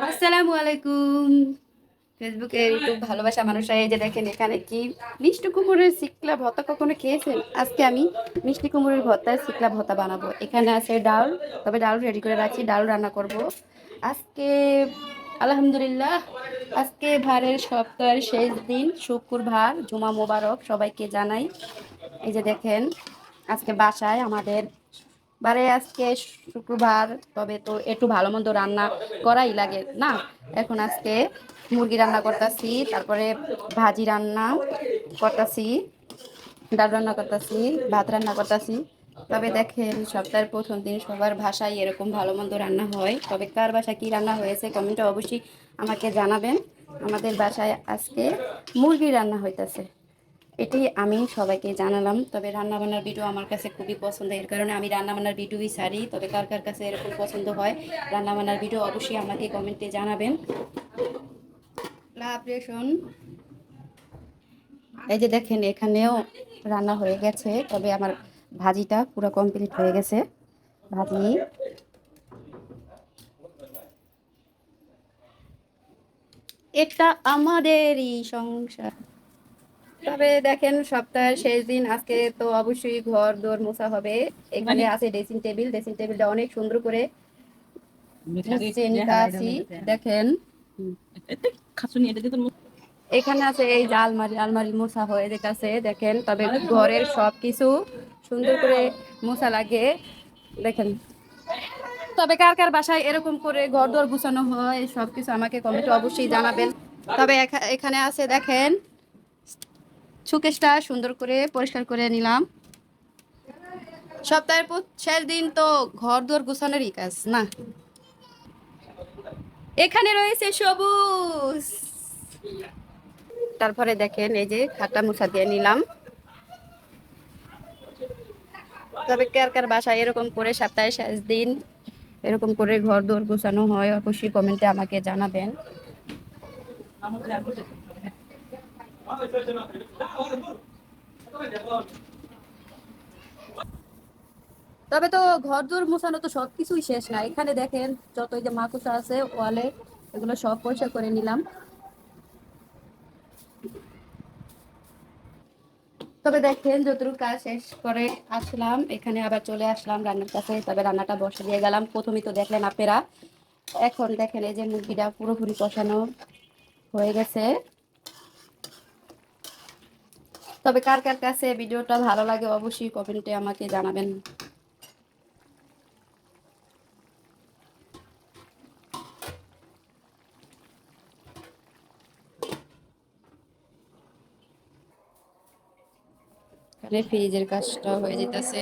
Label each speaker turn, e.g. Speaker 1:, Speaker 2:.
Speaker 1: আসসালামু আলাইকুম। ফেসবুকে ইউটিউব ভালোবাসা মানুষরা এই যে দেখেন এখানে কি মিষ্টি কুমড়ের সিকলা ভর্তা কখনো খেয়েছেন? আজকে আমি মিষ্টি কুমড়ের ভর্তার সিকলা ভর্তা বানাবো। এখানে আছে ডাল, তবে ডাল রেডি করে রাখছি, ডাল রান্না করব আজকে। আলহামদুলিল্লাহ, আজকে ভারের সপ্তাহের শেষ দিন, শুক্রবার, জুমা মোবারক সবাইকে জানাই। এই যে দেখেন আজকে বাসায় আমাদের আজকে শুক্রবার, তবে তো একটু ভালো মন্দ রান্না করাই লাগে না। এখন আজকে মুরগি রান্না করতেছি, তারপরে ভাজি রান্না করতেছি, ডাল রান্না করতেছি, ভাত রান্না করতেছি। তবে দেখেন সপ্তাহের প্রথম দিন সবার ভাষায় এরকম ভালো মন্দ রান্না হয়। তবে কার বাসায় কি রান্না হয়েছে কমেন্টে অবশ্যই আমাকে জানাবেন। আমাদের বাসায় আজকে মুরগি রান্না হইতেছে, এটি আমি সবাইকে জানালাম। তবে রান্নাবান্নার ভিডিও আমার কাছে খুবই পছন্দ, এর কারণে আমি রান্নাবান্নার ভিডিওই ছাড়ি। তবে কার কার কাছে এরকম পছন্দ হয় রান্নাবান্নার ভিডিও অবশ্যই আমাকে কমেন্টে জানাবেন। লাভরেশন, এই যে দেখেন এখানেও রান্না হয়ে গেছে, তবে আমার ভাজিটা পুরো কমপ্লিট হয়ে গেছে। ভাজি, এটা আমাদেরই সংসার। তবে দেখেন সপ্তাহের শেষ দিন আজকে, তো অবশ্যই ঘর দোর মোছা হবে। এখানে আছে ড্রেসিং টেবিল, ড্রেসিং টেবিলটা অনেক সুন্দর করে মুছে নিতাছি। দেখেন এখানে আছে এই যে আলমারি, আলমারি মোছা হয়ে যেতেছে দেখেন। তবে ঘরের সবকিছু সুন্দর করে মোছা লাগে দেখেন। তবে কার কার বাসায় এরকম করে ঘর দোর গুছানো হয় সবকিছু আমাকে কমেন্টে অবশ্যই জানাবেন। তবে এখানে আছে দেখেন সুকেশটা সুন্দর করে পরিষ্কার করে নিলাম। সপ্তাহের শেষ দিন তো ঘর দুয়ার গুছানোরই কাজ না। এখানে রয়েছে সবুজ। তারপরে দেখেন এই যে খাটটা মুছা দিয়ে নিলাম। তবে কার কার বাসায় এরকম করে সপ্তাহের শেষ দিন এরকম করে ঘর দুয়ার গুছানো হয় অবশ্যই কমেন্টে আমাকে জানাবেন। তবে তো ঘর দুয়ার মুছানো তো সবকিছুই শেষ না। এখানে দেখেন যত এই যে মাকুসা আছে ওয়ালে, এগুলো সব পরিষ্কার করে নিলাম। তবে দেখেন যতটুকু কাজ শেষ করে আসলাম, এখানে আবার চলে আসলাম রান্নার কাছে। তবে রান্নাটা বসে দিয়ে গেলাম, প্রথমেই তো দেখলেন আপনারা। এখন দেখেন এই যে মুরগিটা পুরোপুরি কষানো হয়ে গেছে। তবে কার কার কাছে ভিডিওটা ভালো লাগে অবশ্যই কমেন্টে আমাকে জানাবেন। এখানে ফ্রিজের কাজটা হয়ে যেতেছে।